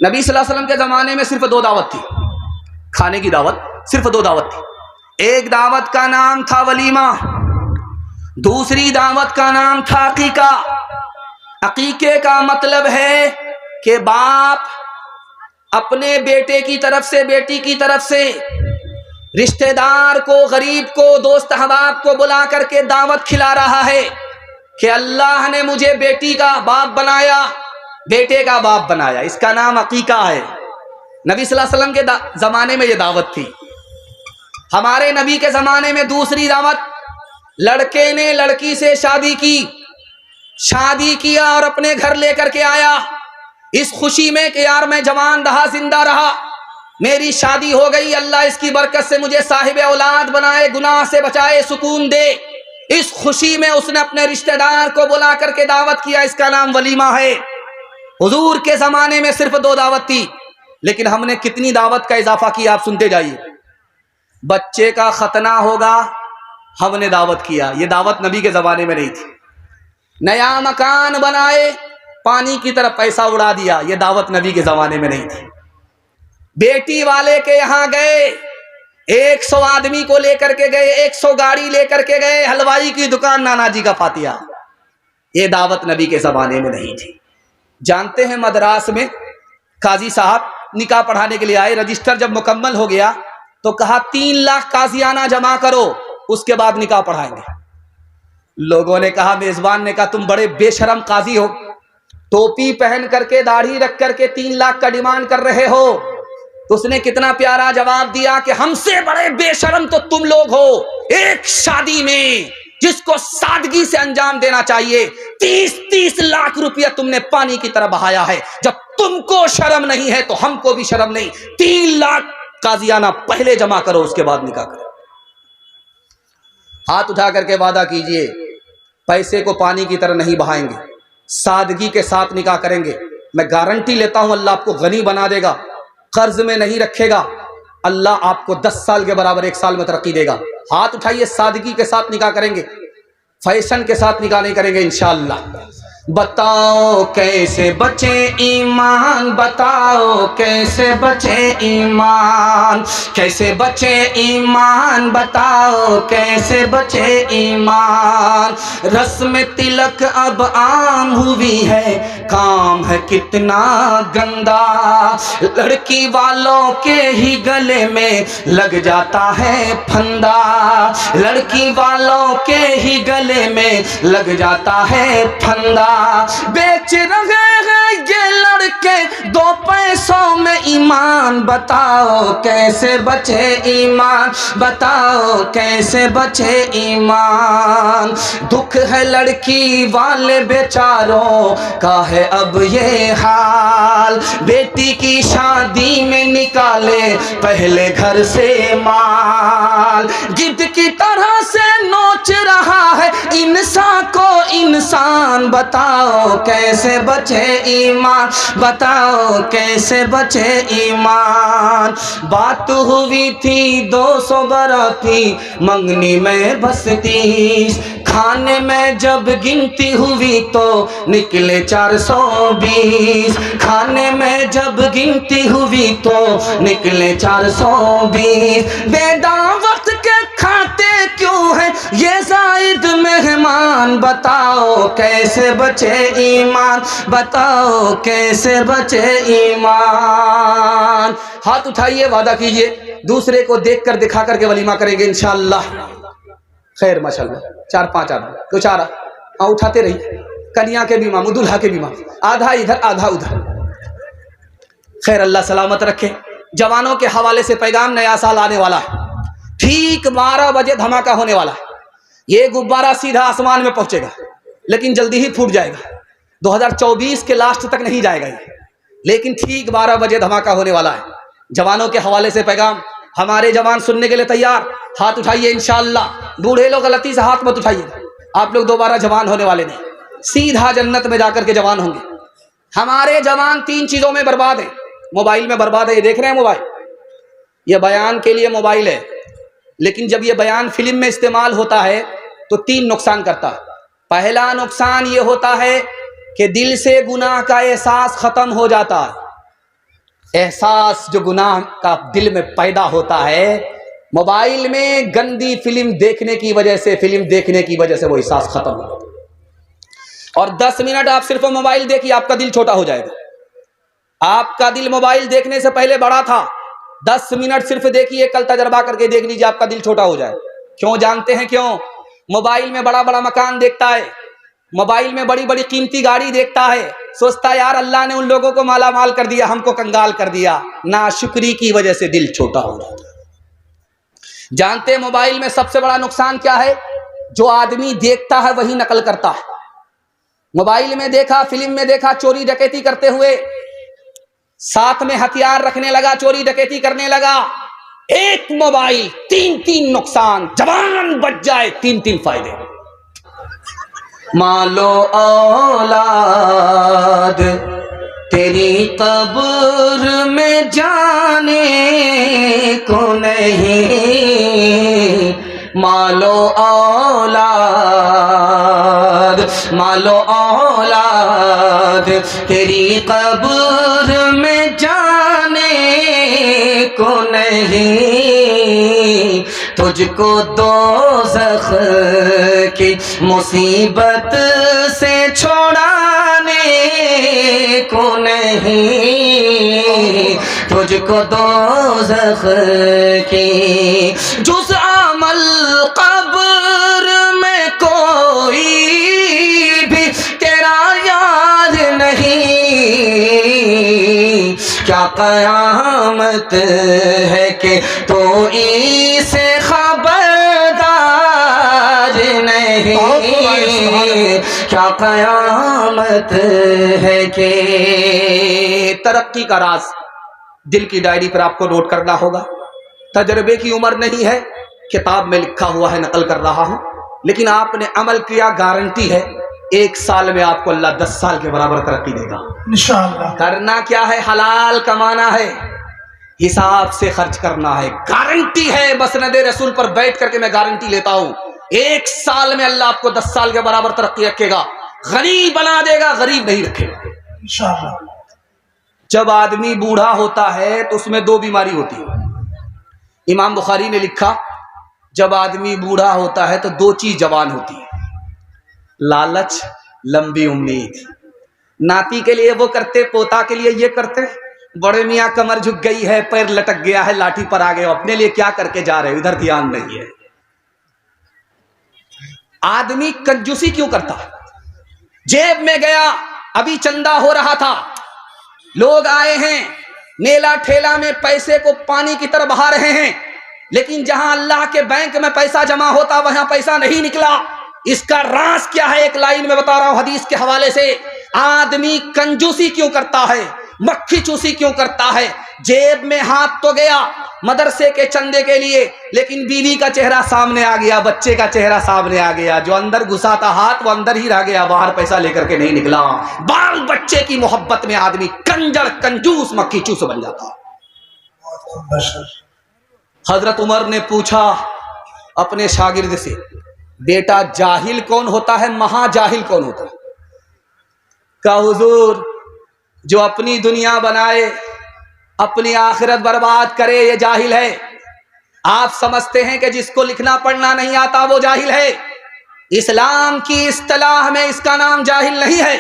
نبی صلی اللہ علیہ وسلم کے زمانے میں صرف 2 دعوت تھی، کھانے کی دعوت، صرف 2 دعوت تھی۔ ایک دعوت کا نام تھا ولیمہ، دوسری دعوت کا نام تھا عقیقہ۔ عقیقے کا مطلب ہے کہ باپ اپنے بیٹے کی طرف سے، بیٹی کی طرف سے رشتہ دار کو، غریب کو، دوست احباب کو بلا کر کے دعوت کھلا رہا ہے کہ اللہ نے مجھے بیٹی کا باپ بنایا، بیٹے کا باپ بنایا، اس کا نام عقیقہ ہے۔ نبی صلی اللہ علیہ وسلم کے زمانے میں یہ دعوت تھی۔ ہمارے نبی کے زمانے میں دوسری دعوت، لڑکے نے لڑکی سے شادی کی، شادی کیا اور اپنے گھر لے کر کے آیا اس خوشی میں کہ یار میں جوان رہا، زندہ رہا، میری شادی ہو گئی، اللہ اس کی برکت سے مجھے صاحب اولاد بنائے، گناہ سے بچائے، سکون دے۔ اس خوشی میں اس نے اپنے رشتہ دار کو بلا کر کے دعوت کیا، اس کا نام ولیمہ ہے۔ حضور کے زمانے میں صرف 2 دعوت تھی، لیکن ہم نے کتنی دعوت کا اضافہ کیا آپ سنتے جائیے۔ بچے کا ختنہ ہوگا، ہم نے دعوت کیا، یہ دعوت نبی کے زمانے میں نہیں تھی۔ نیا مکان بنائے، پانی کی طرف پیسہ اڑا دیا، یہ دعوت نبی کے زمانے میں نہیں تھی۔ بیٹی والے کے یہاں گئے، 100 آدمی کو لے کر کے گئے، 100 گاڑی لے کر کے گئے، حلوائی کی دکان، نانا جی کا فاتحہ، یہ دعوت نبی کے زمانے میں نہیں تھی۔ جانتے ہیں مدراس میں قاضی صاحب نکاح پڑھانے کے لیے آئے، رجسٹر جب مکمل ہو گیا تو کہا 3 لاکھ قاضیانہ جمع کرو، اس کے بعد نکاح پڑھائیں گے۔ لوگوں نے کہا، میزبان نے کہا تم بڑے بے شرم قاضی ہو، ٹوپی پہن کر کے داڑھی رکھ کر کے 3 لاکھ کا ڈیمانڈ کر رہے ہو۔ تو اس نے کتنا پیارا جواب دیا کہ ہم سے بڑے بے شرم تو تم لوگ ہو، ایک شادی میں جس کو سادگی سے انجام دینا چاہیے 30 لاکھ روپیہ تم نے پانی کی طرح بہایا ہے۔ جب تم کو شرم نہیں ہے تو ہم کو بھی شرم نہیں، 3 لاکھ قاضیانہ پہلے جمع کرو، اس کے بعد نکاح کرو۔ ہاتھ اٹھا کر کے وعدہ کیجئے پیسے کو پانی کی طرح نہیں بہائیں گے، سادگی کے ساتھ نکاح کریں گے۔ میں گارنٹی لیتا ہوں اللہ آپ کو غنی بنا دے گا، قرض میں نہیں رکھے گا، اللہ آپ کو 10 سال کے برابر 1 سال میں ترقی دے گا۔ ہاتھ اٹھائیے، سادگی کے ساتھ نکاح کریں گے، فیشن کے ساتھ نکاح نہیں کریں گے انشاءاللہ۔ بتاؤ کیسے بچے ایمان، بتاؤ کیسے بچے ایمان، کیسے بچے ایمان، بتاؤ کیسے بچے ایمان۔ رسم تلک اب عام ہوئی ہے، کام ہے کتنا گندا، لڑکی والوں کے ہی گلے میں لگ جاتا ہے پھندا، لڑکی والوں کے ہی گلے میں لگ جاتا ہے پھندا۔ بیچ رہے ہیں یہ لڑکے 2 پیسوں میں ایمان، بتاؤ کیسے بچے ایمان، بتاؤ کیسے بچے ایمان۔ دکھ ہے لڑکی والے بیچاروں کا ہے اب یہ حال، بیٹی کی شادی میں نکالے پہلے گھر سے مال، گدھ کی طرح سے نوچ رہا ہے انسان کو انسان، بتاؤ کیسے بچے ایمان، بتاؤ کیسے بچے ایمان۔ بات ہوئی تھی 200 براتی، منگنی میں بس 30، کھانے میں جب گنتی ہوئی تو نکلے 420، کھانے میں جب گنتی ہوئی تو نکلے 420۔ بے دعوت کے کھاتے کیوں ہیں یہ زائد مہمان، بتاؤ کیسے بچے ایمان، بتاؤ کیسے بچے ایمان۔ ہاتھ اٹھائیے، وعدہ کیجئے دوسرے کو دیکھ کر دکھا کر کے ولیمہ کریں گے انشاءاللہ۔ خیر ماشاءاللہ 4-5 آدمی تو 4 اٹھاتے رہی، کنیا کے بھی ماں، دلہا کے بھی ماں، آدھا ادھر آدھا ادھر۔ خیر اللہ سلامت رکھے۔ جوانوں کے حوالے سے پیغام، نیا سال آنے والا ہے، ٹھیک 12 بجے دھماکہ ہونے والا ہے۔ یہ غبارہ سیدھا آسمان میں پہنچے گا لیکن جلدی ہی پھوٹ جائے گا، 2024 کے لاسٹ تک نہیں جائے گا یہ، لیکن ٹھیک 12 بجے دھماکہ ہونے والا ہے۔ جوانوں کے حوالے سے پیغام، ہمارے جوان سننے کے لیے تیار؟ ہاتھ اٹھائیے انشاءاللہ۔ بوڑھے لوگ غلطی سے ہاتھ مت اٹھائیے، آپ لوگ دوبارہ جوان ہونے والے نہیں، سیدھا جنت میں جا کر کے جوان ہوں گے۔ ہمارے جوان 3 چیزوں میں برباد ہیں، موبائل میں برباد ہے، یہ دیکھ رہے ہیں موبائل، یہ بیان کے لیے موبائل ہے، لیکن جب یہ بیان فلم میں استعمال ہوتا ہے تو 3 نقصان کرتا ہے۔ پہلا نقصان یہ ہوتا ہے کہ دل سے گناہ کا احساس ختم ہو جاتا ہے، احساس جو گناہ کا دل میں پیدا ہوتا ہے، موبائل میں گندی فلم دیکھنے کی وجہ سے وہ احساس ختم ہو۔ اور 10 منٹ آپ صرف موبائل دیکھیے، آپ کا دل چھوٹا ہو جائے گا۔ آپ کا دل موبائل دیکھنے سے پہلے بڑا تھا، 10 منٹ صرف دیکھیے، کل تجربہ کر کے دیکھ لیجیے، آپ کا دل چھوٹا ہو جائے۔ کیوں جانتے ہیں کیوں؟ موبائل میں بڑا بڑا مکان دیکھتا ہے، موبائل میں بڑی بڑی قیمتی گاڑی دیکھتا ہے، سوچتا ہے یار اللہ نے ان لوگوں کو مالا مال کر دیا، ہم کو کنگال کر دیا۔ ناشکری کی وجہ سے دل چھوٹا ہو جاتا ہے۔ جانتے ہیں موبائل میں سب سے بڑا نقصان کیا ہے؟ جو آدمی دیکھتا ہے وہی نقل کرتا ہے۔ موبائل میں دیکھا، فلم میں دیکھا چوری ڈکیتی کرتے ہوئے، ساتھ میں ہتھیار رکھنے لگا، چوری ڈکیتی کرنے لگا۔ ایک موبائل، تین نقصان، جوان بچ جائے، تین فائدے۔ مالو اولاد تیری قبر میں جانے کو نہیں، مالو اولاد تیری قبر میں جانے کو نہیں، تجھ کو دوزخ کی مصیبت سے چھڑانے کو نہیں، تجھ کو دوزخ کی جز عمل قبر میں کوئی بھی تیرا یاد نہیں، کیا قیامت ہے کہ تو اسے خبردار نہیں، کیا قیامت ہے کہ۔ ترقی کا راز دل کی ڈائری پر آپ کو نوٹ کرنا ہوگا۔ تجربے کی عمر نہیں ہے، کتاب میں لکھا ہوا ہے، نقل کر رہا ہوں، لیکن آپ نے عمل کیا، گارنٹی ہے 1 سال میں آپ کو اللہ 10 سال کے برابر ترقی دے گا انشاءاللہ۔ کرنا کیا ہے؟ حلال کمانا ہے، حساب سے خرچ کرنا ہے، گارنٹی ہے۔ مسند رسول پر بیٹھ کر کے میں گارنٹی لیتا ہوں، 1 سال میں اللہ آپ کو 10 سال کے برابر ترقی رکھے گا، غنی بنا دے گا، غریب نہیں رکھے گا انشاءاللہ۔ جب آدمی بوڑھا ہوتا ہے تو اس میں 2 بیماری ہوتی ہے۔ امام بخاری نے لکھا جب آدمی بوڑھا ہوتا ہے تو 2 چیز جوان ہوتی ہے، لالچ، لمبی امید۔ ناتی کے لیے وہ کرتے، پوتا کے لیے یہ کرتے، بڑے میاں کمر جھک گئی ہے، پیر لٹک گیا ہے، لاٹھی پر آ گئے، اپنے لیے کیا کر کے جا رہے ہو، ادھر دھیان نہیں ہے۔ آدمی کنجوسی کیوں کرتا؟ جیب میں گیا، ابھی چندہ ہو رہا تھا، لوگ آئے ہیں، میلہ ٹھیلا میں پیسے کو پانی کی طرح بہا رہے ہیں، لیکن جہاں اللہ کے بینک میں پیسہ جمع ہوتا وہاں پیسہ نہیں نکلا۔ اس کا راز کیا ہے؟ ایک لائن میں بتا رہا ہوں حدیث کے حوالے سے۔ آدمی کنجوسی کیوں کرتا ہے، مکھی چوسی کیوں کرتا ہے؟ جیب میں ہاتھ تو گیا مدرسے کے چندے کے لیے، لیکن بیوی کا چہرہ سامنے آ گیا، بچے کا چہرہ سامنے آ گیا، جو اندر گھسا تھا ہاتھ وہ اندر ہی رہ گیا، باہر پیسہ لے کر کے نہیں نکلا۔ بال بچے کی محبت میں آدمی کنجر، کنجوس، مکھی چوس بن جاتا۔ حضرت عمر نے پوچھا اپنے شاگرد سے، بیٹا جاہل کون ہوتا ہے، مہا جاہل کون ہوتا ہے؟ کہا حضور جو اپنی دنیا بنائے اپنی آخرت برباد کرے یہ جاہل ہے۔ آپ سمجھتے ہیں کہ جس کو لکھنا پڑھنا نہیں آتا وہ جاہل ہے؟ اسلام کی اصطلاح میں اس کا نام جاہل نہیں ہے،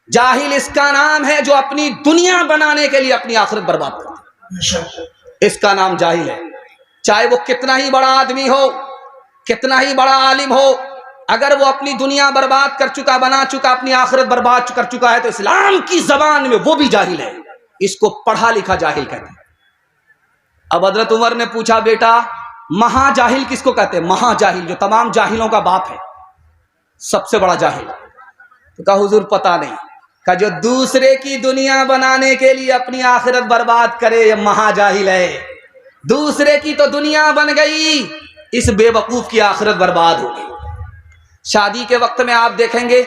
جاہل اس کا نام ہے جو اپنی دنیا بنانے کے لیے اپنی آخرت برباد کرتا ہے، اس کا نام جاہل ہے۔ چاہے وہ کتنا ہی بڑا آدمی ہو، کتنا ہی بڑا عالم ہو، اگر وہ اپنی دنیا برباد کر چکا، بنا چکا، اپنی آخرت برباد کر چکا ہے تو اسلام کی زبان میں وہ بھی جاہل ہے، اس کو پڑھا لکھا جاہل کہتے ہیں۔ اب حضرت عمر نے پوچھا بیٹا مہا جاہل کس کو کہتے ہیں؟ مہا جاہل جو تمام جاہلوں کا باپ ہے، سب سے بڑا جاہل۔ تو کہا حضور پتہ نہیں۔ کہا جو دوسرے کی دنیا بنانے کے لیے اپنی آخرت برباد کرے یہ مہا جاہل ہے۔ دوسرے کی تو دنیا بن گئی، اس بے وقوف کی آخرت برباد ہو گئی۔ شادی کے وقت میں آپ دیکھیں گے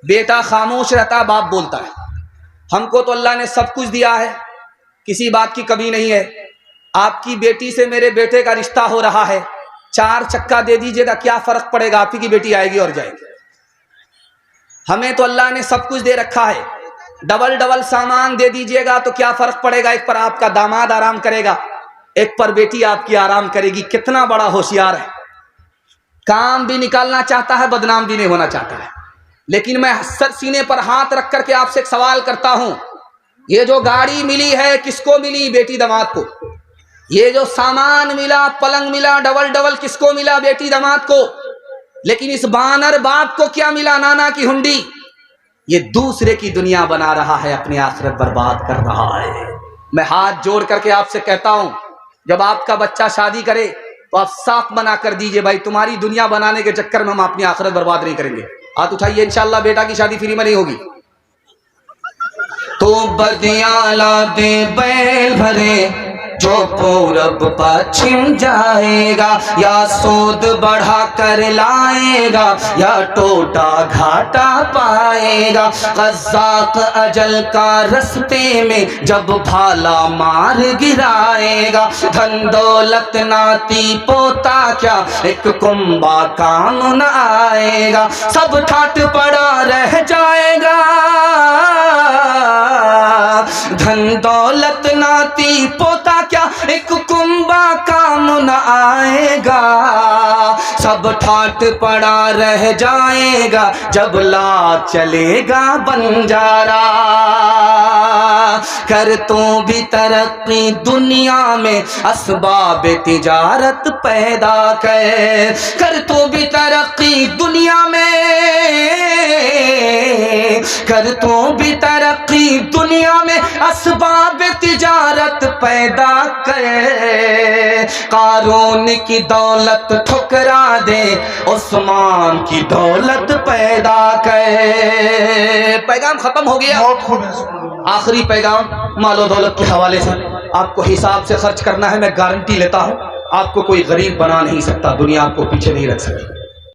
بیٹا خاموش رہتا ہے، باپ بولتا ہے، ہم کو تو اللہ نے سب کچھ دیا ہے، کسی بات کی کمی نہیں ہے، آپ کی بیٹی سے میرے بیٹے کا رشتہ ہو رہا ہے، 4 چکا دے دیجئے گا، کیا فرق پڑے گا، آپ کی بیٹی آئے گی اور جائے گی، ہمیں تو اللہ نے سب کچھ دے رکھا ہے، ڈبل ڈبل سامان دے دیجئے گا تو کیا فرق پڑے گا؟ ایک پر آپ کا داماد آرام کرے گا، ایک پر بیٹی آپ کی آرام کرے گی۔ کتنا بڑا ہوشیار ہے، کام بھی نکالنا چاہتا ہے، بدنام بھی نہیں ہونا چاہتا ہے۔ لیکن میں سر سینے پر ہاتھ رکھ کر کے آپ سے ایک سوال کرتا ہوں، یہ جو گاڑی ملی ہے کس کو ملی؟ بیٹی داماد کو۔ یہ جو سامان ملا، پلنگ ملا ڈبل ڈبل، کس کو ملا؟ بیٹی داماد کو۔ لیکن اس بانر باپ کو کیا ملا؟ نانا کی ہنڈی۔ یہ دوسرے کی دنیا بنا رہا ہے، اپنی آخرت برباد کر رہا ہے۔ میں ہاتھ جوڑ کر کے آپ سے کہتا ہوں، جب آپ کا بچہ شادی کرے تو آپ صاف منع کر دیجئے، بھائی تمہاری دنیا بنانے کے چکر میں ہم اپنی آخرت برباد نہیں کریں گے۔ ہاتھ اٹھائیے، انشاءاللہ بیٹا کی شادی فری میں نہیں ہوگی۔ تو بدیاں لا دے بیل بھرے، جو پورب پچھم جائے گا، یا سود بڑھا کر لائے گا، یا ٹوٹا گھاٹا پائے گا۔ قزاق اجل کا رستے میں جب بھالا مار گرائے گا، دھن دولت ناتی پوتا کیا، ایک کنبا کام نہ آئے گا۔ سب ٹھاٹ پڑا رہ جائے گا، دھن دولت ناتی پوتا کیا، ایک کنبا کام نہ آئے گا۔ سب ٹھاٹ پڑا رہ جائے گا، جب لا چلے گا بنجارا۔ کر تو بھی ترقی دنیا میں، اسباب تجارت پیدا کر۔ کر تو بھی ترقی دنیا میں، کر تو بھی ترقی دنیا میں، اسباب تجارت پیدا کر۔ قارون کی دولت ٹھکرا دے، عثمان کی دولت پیدا کر۔ پیغام ختم ہو گیا۔ آخری پیغام مال و دولت کے حوالے سے، آپ کو حساب سے خرچ کرنا ہے۔ میں گارنٹی لیتا ہوں آپ کو کوئی غریب بنا نہیں سکتا، دنیا آپ کو پیچھے نہیں رکھ سکتی۔